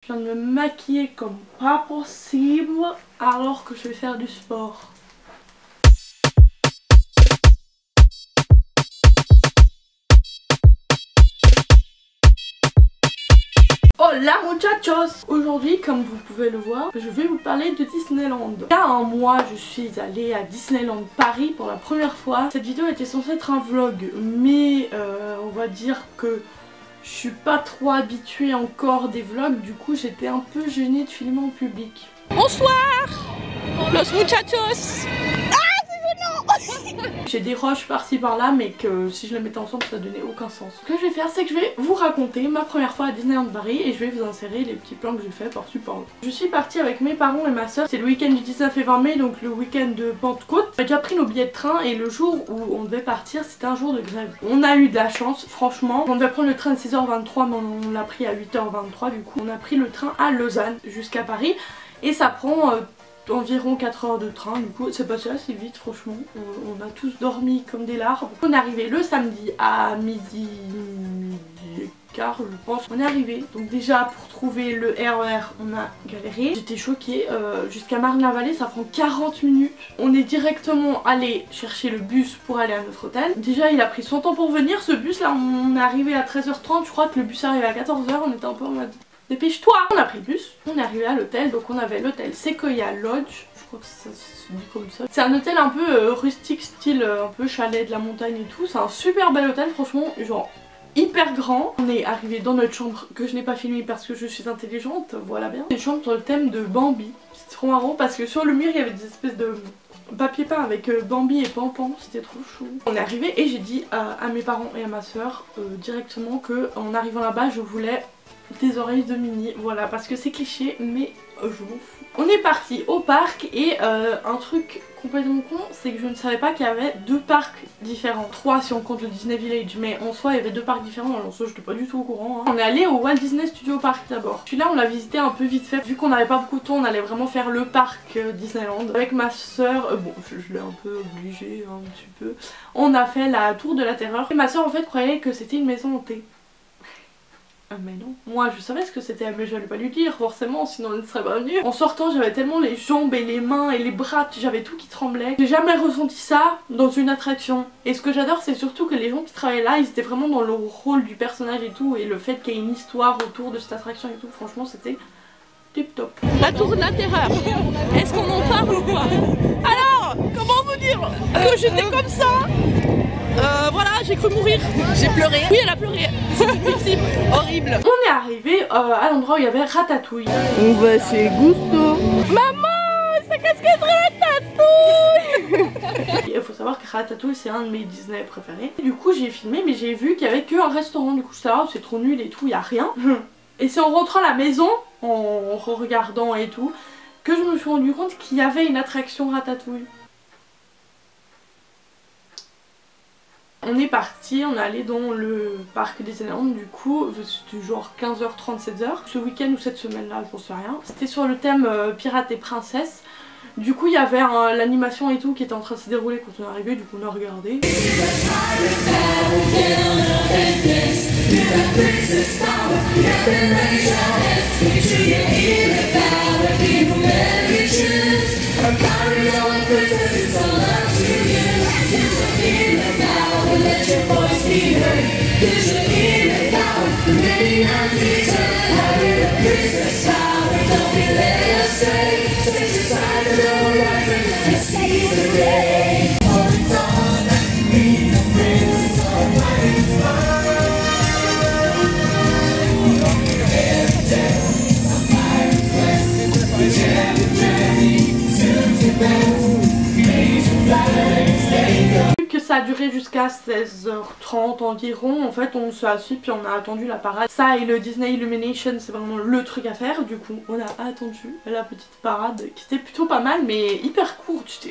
Je viens de me maquiller comme pas possible alors que je vais faire du sport. Hola muchachos! Aujourd'hui, comme vous pouvez le voir, je vais vous parler de Disneyland. Il y a un mois, je suis allée à Disneyland Paris pour la première fois. Cette vidéo était censée être un vlog, mais on va dire que je suis pas trop habituée encore des vlogs, du coup j'étais un peu gênée de filmer en public. Bonsoir los muchachos. J'ai des rushs par-ci par-là, mais que si je les mettais ensemble ça donnait aucun sens. Ce que je vais faire, c'est que je vais vous raconter ma première fois à Disneyland Paris et je vais vous insérer les petits plans que j'ai fait par-ci par-là. Je suis partie avec mes parents et ma soeur, c'est le week-end du 19 et 20 mai, donc le week-end de Pentecôte. On a déjà pris nos billets de train et le jour où on devait partir, c'était un jour de grève. On a eu de la chance, franchement. On devait prendre le train à 6h23, mais on l'a pris à 8h23, du coup on a pris le train à Lausanne jusqu'à Paris et ça prend environ 4 heures de train, du coup c'est passé assez vite franchement. On a tous dormi comme des larves. On est arrivé le samedi à midi et quart je pense. On est arrivé, donc déjà pour trouver le RER on a galéré. J'étais choquée, jusqu'à Marne-la-Vallée ça prend 40 minutes. On est directement allé chercher le bus pour aller à notre hôtel. Déjà il a pris son temps pour venir ce bus là, on est arrivé à 13h30, je crois que le bus arrivait à 14h, on était un peu en mode dépêche-toi! On a pris le bus, on est arrivé à l'hôtel, donc on avait l'hôtel Sequoia Lodge, je crois que ça se dit comme ça. C'est un hôtel un peu rustique, style un peu chalet de la montagne et tout, c'est un super bel hôtel franchement, genre hyper grand. On est arrivé dans notre chambre que je n'ai pas filmé parce que je suis intelligente, voilà bien. Une chambre sur le thème de Bambi, c'est trop marrant parce que sur le mur il y avait des espèces de papier peint avec Bambi et Pampan, c'était trop chou. On est arrivé et j'ai dit à mes parents et à ma soeur directement que en arrivant là-bas je voulais des oreilles de Minnie, voilà, parce que c'est cliché mais je m'en fous. On est parti au parc et un truc complètement con, c'est que je ne savais pas qu'il y avait deux parcs différents. 3 si on compte le Disney Village, mais en soi il y avait deux parcs différents, alors ça j'étais pas du tout au courant. On est allé au Walt Disney Studio Park d'abord. Celui-là on l'a visité un peu vite fait, vu qu'on n'avait pas beaucoup de temps, on allait vraiment faire le parc Disneyland. Avec ma soeur, bon je l'ai un peu obligée un petit peu, on a fait la tour de la terreur. Et ma soeur en fait croyait que c'était une maison hantée. Mais non, moi je savais ce que c'était mais je n'allais pas lui dire forcément sinon elle ne serait pas venue. En sortant j'avais tellement les jambes et les mains et les bras, j'avais tout qui tremblait. J'ai jamais ressenti ça dans une attraction. Et ce que j'adore c'est surtout que les gens qui travaillaient là ils étaient vraiment dans le rôle du personnage et tout. Et le fait qu'il y ait une histoire autour de cette attraction et tout, franchement c'était tip top. La tour de la terreur, est-ce qu'on en parle ou pas? Alors, comment vous dire que j'étais comme ça? Voilà, j'ai cru mourir. J'ai pleuré. Oui, elle a pleuré. C'était une victime horrible. On est arrivé à l'endroit où il y avait Ratatouille. On va chez Gusto. Maman, sa casquette Ratatouille. Il faut savoir que Ratatouille c'est un de mes Disney préférés. Du coup j'ai filmé mais j'ai vu qu'il y avait qu'un restaurant, du coup j'étais là, c'est trop nul et tout, il y a rien. Et c'est en rentrant à la maison, en regardant et tout, que je me suis rendu compte qu'il y avait une attraction Ratatouille. On est parti, on est allé dans le parc Disneyland, du coup c'était genre 15h30, 7h. Ce week-end ou cette semaine là, j'en sais rien. C'était sur le thème pirates et princesses. Du coup il y avait l'animation et tout qui était en train de se dérouler quand on est arrivé, du coup on a regardé. Ça a duré jusqu'à 16h30 environ. En fait on s'est assis puis on a attendu la parade. Ça et le Disney Illumination c'est vraiment le truc à faire. Du coup on a attendu la petite parade qui était plutôt pas mal mais hyper courte.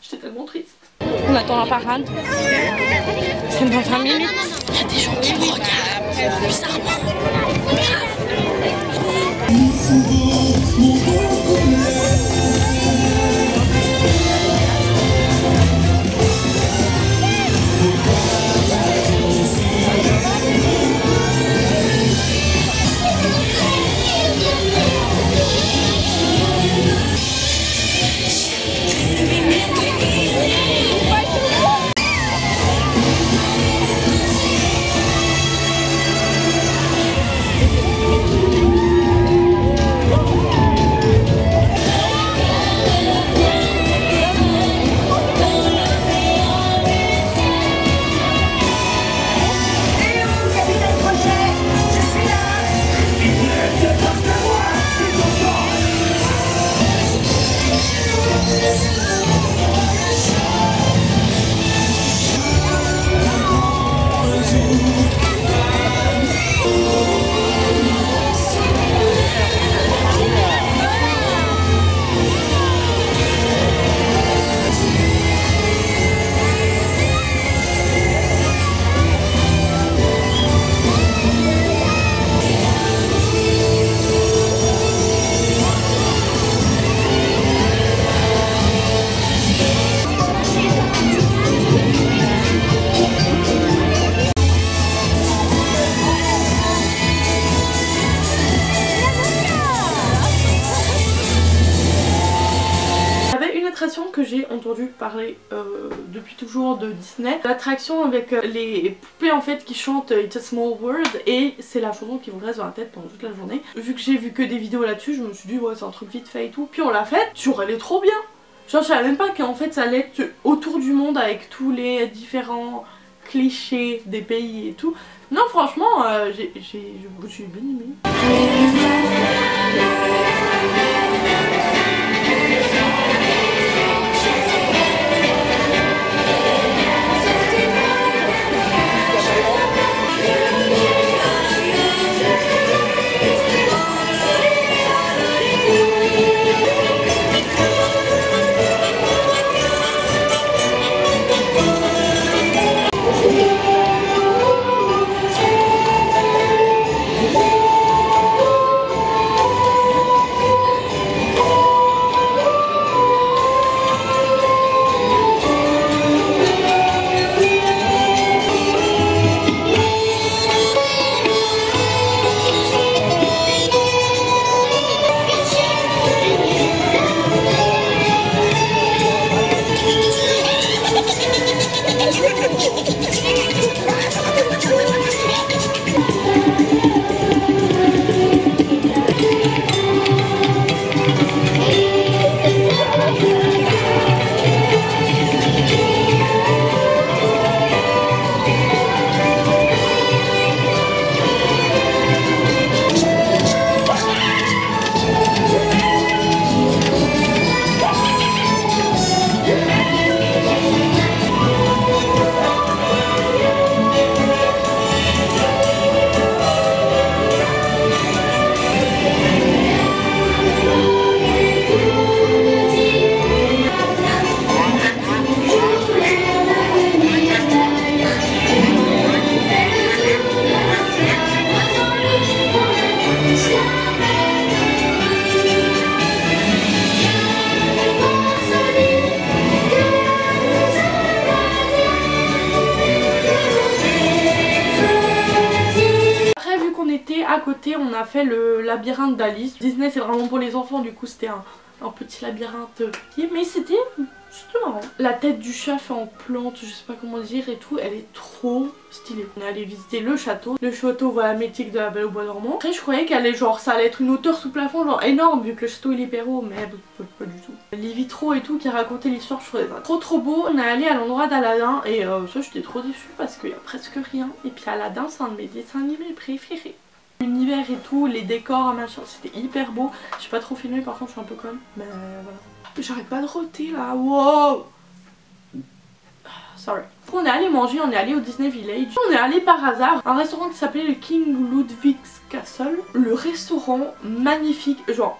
J'étais tellement triste. On attend la parade. C'est dans 20 minutes. Il y a des gens qui me regardent bizarrement. l'attraction que j'ai entendu parler depuis toujours de Disney. L'attraction avec les poupées en fait qui chantent It's a Small World, et c'est la chanson qui vous reste dans la tête pendant toute la journée. Vu que j'ai vu que des vidéos là-dessus, je me suis dit ouais c'est un truc vite fait et tout. Puis on l'a faite, genre elle est trop bien. Genre je savais même pas qu'en fait ça allait être autour du monde avec tous les différents clichés des pays et tout. Non franchement j'ai bien aimé. À côté on a fait le labyrinthe d'Alice. Disney c'est vraiment pour les enfants, du coup c'était un petit labyrinthe mais c'était marrant. La tête du chat fait en plante, je sais pas comment dire et tout, elle est trop stylée. On est allé visiter le château voilà mythique de la Belle au Bois dormant. Après je croyais qu'elle allait genre ça allait être une hauteur sous plafond genre énorme vu que le château il est hyper haut, mais pas du tout. Les vitraux et tout qui racontaient l'histoire, je trouvais ça trop beau. On est allé à l'endroit d'Aladin et ça j'étais trop déçue parce qu'il y a presque rien, et puis Aladin c'est un de mes dessins animés préférés. L'univers et tout, les décors, machin, c'était hyper beau. J'ai pas trop filmé par contre, je suis un peu conne. Mais voilà. J'arrête pas de roter là, wow. Sorry. On est allé manger, on est allé au Disney Village. On est allé par hasard à un restaurant qui s'appelait le King Ludwig's Castle. Le restaurant magnifique, genre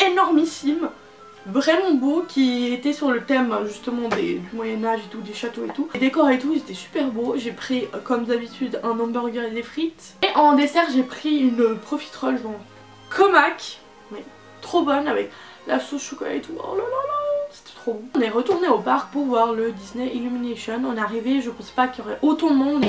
énormissime. Vraiment beau, qui était sur le thème justement du Moyen-Âge et tout, des châteaux et tout. Les décors et tout, ils étaient super beaux. J'ai pris comme d'habitude un hamburger et des frites. Et en dessert j'ai pris une profiterole genre comac, mais trop bonne avec la sauce chocolat et tout. Oh là là là, c'était trop bon. On est retourné au parc pour voir le Disney Illumination. On est arrivé, je pensais pas qu'il y aurait autant de monde.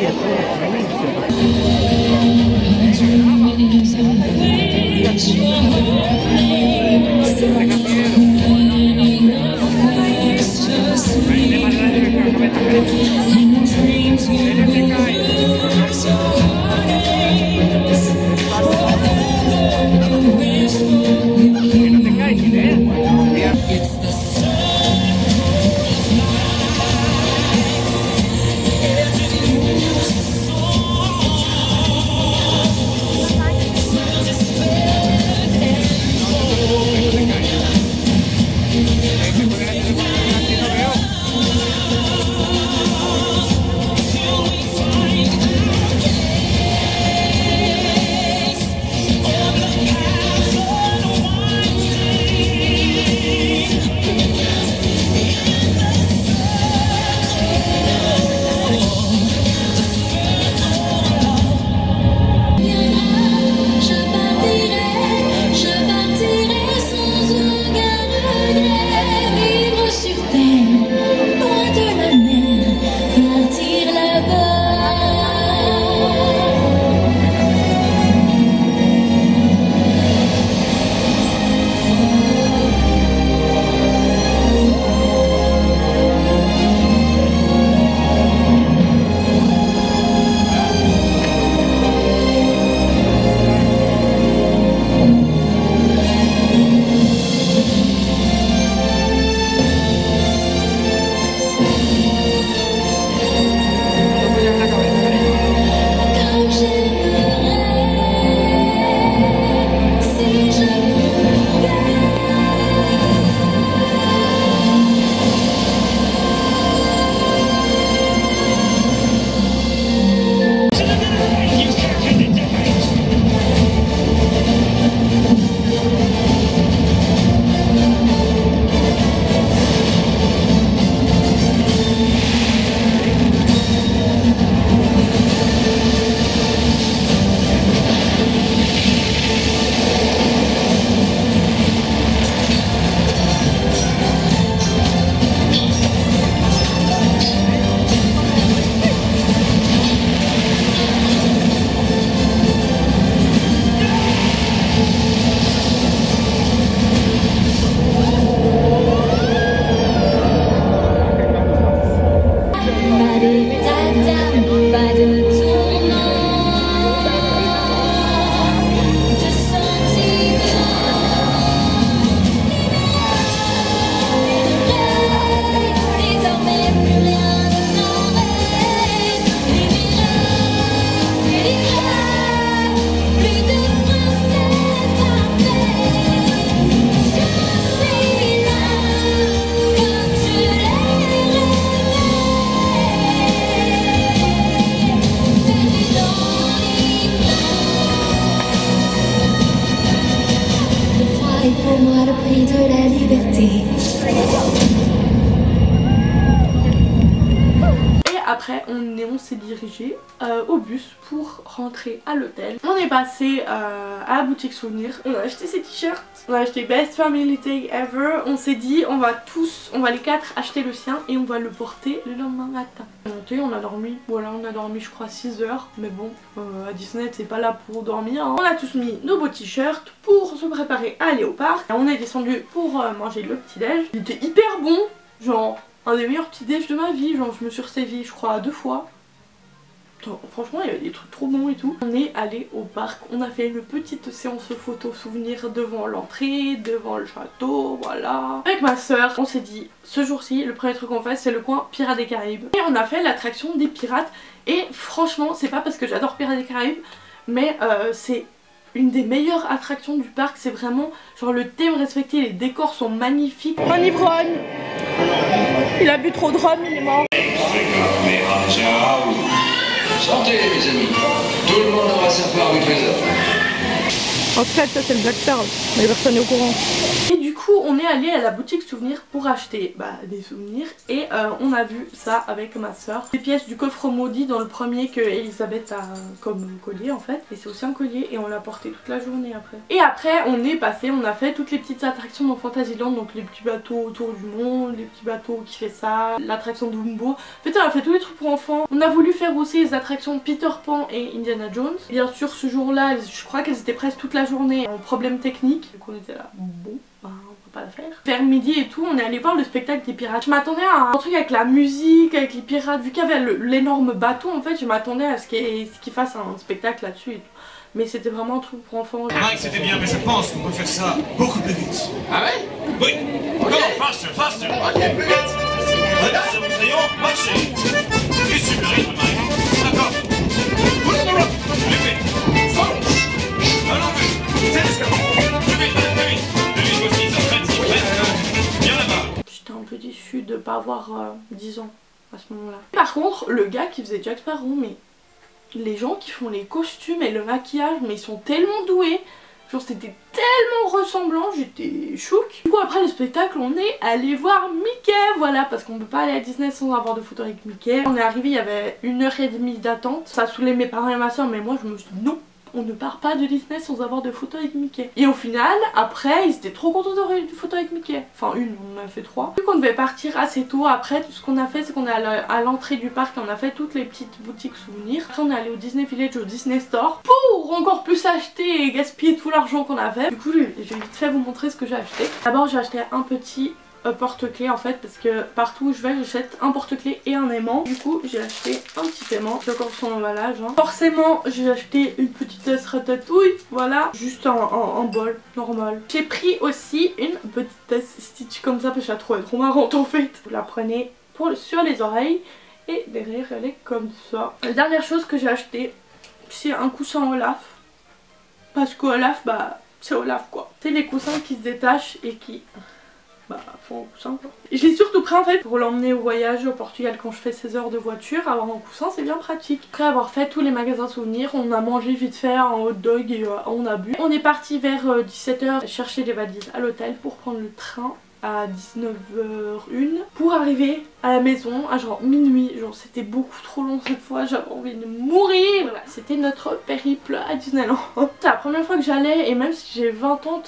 est pour moi le prix de la liberté. Après on s'est dirigé au bus pour rentrer à l'hôtel. On est passé à la boutique souvenir. On a acheté ces t-shirts. On a acheté Best Family Day Ever. On s'est dit on va les 4 acheter le sien et on va le porter le lendemain matin. On a dormi, voilà, on a dormi je crois 6 heures. Mais bon, à Disney c'est pas là pour dormir hein. On a tous mis nos beaux t-shirts pour se préparer à aller au parc. On est descendu pour manger le petit déj. Il était hyper bon, genre un des meilleurs petits déj de ma vie, genre je me suis resservie je crois 2 fois. Franchement il y avait des trucs trop bons et tout. On est allé au parc, on a fait une petite séance photo souvenir devant l'entrée, devant le château, voilà. Avec ma soeur, on s'est dit ce jour-ci le premier truc qu'on fait c'est le coin Pirates des Caraïbes. Et on a fait l'attraction des pirates et franchement c'est pas parce que j'adore Pirates des Caraïbes mais c'est une des meilleures attractions du parc, c'est vraiment genre le thème respecté, les décors sont magnifiques. On ivrogne, il a bu trop de rhum, il est mort. Santé mes amis, tout le monde aura sa part du trésor. En fait ça c'est le Black Pearl, mais personne n'est au courant. Et du coup on est allé à la boutique souvenir pour acheter des souvenirs et on a vu ça avec ma soeur. Des pièces du coffre maudit dans le premier que Elisabeth a comme collier en fait. Et c'est aussi un collier et on l'a porté toute la journée après. Et après on est passé, on a fait toutes les petites attractions dans Fantasyland. Donc les petits bateaux autour du monde, les petits bateaux qui fait ça, l'attraction de Dumbo. En fait on a fait tous les trucs pour enfants. On a voulu faire aussi les attractions Peter Pan et Indiana Jones. Bien sûr ce jour là je crois qu'elles étaient presque toute la journée en problème technique. Donc on était là, bon on va pas la faire. Vers midi et tout on est allé voir le spectacle des pirates. Je m'attendais à un truc avec la musique, avec les pirates. Vu qu'il y avait l'énorme bateau en fait je m'attendais à ce qu'il fasse un spectacle là-dessus et tout. Mais c'était vraiment un truc pour enfants. C'est vrai que c'était bien mais je pense qu'on peut faire ça beaucoup plus vite. Ah ouais? Oui. Go, faster, faster. Ok, plus vite. Attention, essayons, marchez. Et sur le rythme, Marie. D'accord. Je fais. Allons, vite. C'est l'escalade. Plus vite, plus vite. Plus vite aussi, ça freine, s'il vous plaît. Viens là-bas. J'étais un peu déçue de pas avoir 10 ans à ce moment-là. Par contre, le gars qui faisait Jack Sparrow, mais les gens qui font les costumes et le maquillage, mais ils sont tellement doués. Genre c'était tellement ressemblant, j'étais chouk. Du coup après le spectacle on est allé voir Mickey, voilà, parce qu'on peut pas aller à Disney sans avoir de photos avec Mickey. On est arrivé, il y avait 1h30 d'attente, ça saoulait mes parents et ma soeur mais moi je me suis dit non, on ne part pas de Disney sans avoir de photos avec Mickey. Et au final, après, ils étaient trop contents d'avoir une photo avec Mickey. Enfin une, on en a fait 3. Vu qu'on devait partir assez tôt, après tout ce qu'on a fait c'est qu'on est allé à l'entrée du parc et on a fait toutes les petites boutiques souvenirs. Après on est allé au Disney Village, au Disney Store pour encore plus acheter et gaspiller tout l'argent qu'on avait. Du coup je vais vite fait vous montrer ce que j'ai acheté. D'abord j'ai acheté un petit porte-clés en fait parce que partout où je vais j'achète un porte-clés et un aimant. Du coup j'ai acheté un petit aimant, c'est encore son emballage hein. Forcément j'ai acheté une petite tasse ratatouille, voilà, juste un bol normal. J'ai pris aussi une petite tasse Stitch comme ça parce que je la trouvais trop marrante en fait. Vous la prenez sur les oreilles et derrière elle est comme ça. La dernière chose que j'ai acheté c'est un coussin Olaf parce que Olaf c'est Olaf quoi. C'est les coussins qui se détachent et qui font un coussin quoi. Je l'ai surtout pris en fait pour l'emmener au voyage au Portugal quand je fais 16 heures de voiture. Avoir un coussin c'est bien pratique. Après avoir fait tous les magasins souvenirs, on a mangé vite fait un hot dog et on a bu. On est parti vers 17 h chercher les valises à l'hôtel pour prendre le train à 19h01 pour arriver à la maison à genre minuit. Genre c'était beaucoup trop long cette fois, j'avais envie de mourir. Voilà, c'était notre périple à Disneyland. C'est la première fois que j'allais et même si j'ai 20 ans,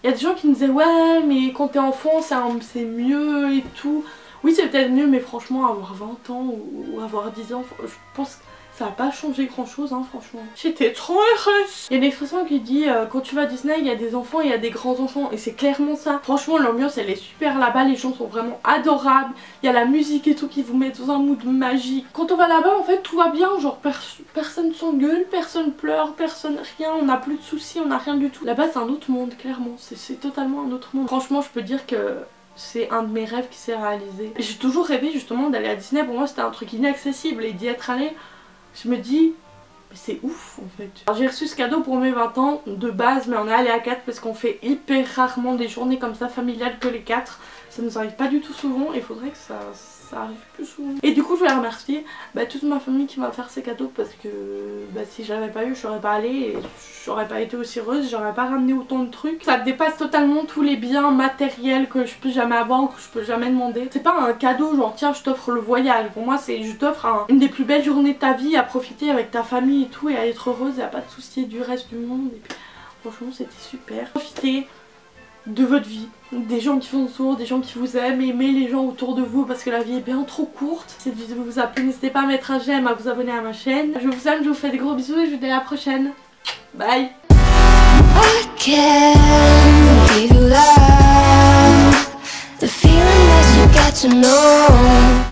il y a des gens qui me disaient ouais mais quand t'es enfant c'est mieux et tout. Oui c'est peut-être mieux mais franchement avoir 20 ans ou avoir 10 ans, je pense que ça n'a pas changé grand chose hein franchement. J'étais trop heureuse. Il y a une expression qui dit quand tu vas à Disney il y a des enfants et il y a des grands enfants et c'est clairement ça. Franchement l'ambiance elle est super là-bas, les gens sont vraiment adorables. Il y a la musique et tout qui vous met dans un mood magique. Quand on va là-bas en fait tout va bien, genre personne s'engueule, personne pleure, personne rien, on n'a plus de soucis, on n'a rien du tout. Là-bas c'est un autre monde clairement, c'est totalement un autre monde. Franchement je peux dire que c'est un de mes rêves qui s'est réalisé. J'ai toujours rêvé justement d'aller à Disney, pour moi c'était un truc inaccessible et d'y être allé. Je me dis, c'est ouf en fait. J'ai reçu ce cadeau pour mes 20 ans de base mais on est allé à 4 parce qu'on fait hyper rarement des journées comme ça familiales que les 4. Ça nous arrive pas du tout souvent et il faudrait que ça ça arrive plus souvent. Et du coup je voulais remercier toute ma famille qui m'a offert ces cadeaux parce que si j'avais pas eu, je serais pas allée et j'aurais pas été aussi heureuse, j'aurais pas ramené autant de trucs. Ça dépasse totalement tous les biens matériels que je peux jamais avoir ou que je peux jamais demander. C'est pas un cadeau genre tiens je t'offre le voyage, pour moi c'est je t'offre une des plus belles journées de ta vie à profiter avec ta famille et tout et à être heureuse et à pas te soucier du reste du monde. Et puis franchement c'était super. Profitez de votre vie, des gens qui vous entourent, des gens qui vous aiment, aimez les gens autour de vous parce que la vie est bien trop courte. Si cette vidéo vous a plu, n'hésitez pas à mettre un j'aime, à vous abonner à ma chaîne. Je vous aime, je vous fais des gros bisous et je vous dis à la prochaine. Bye. I can't give you love, the feeling that you got to know.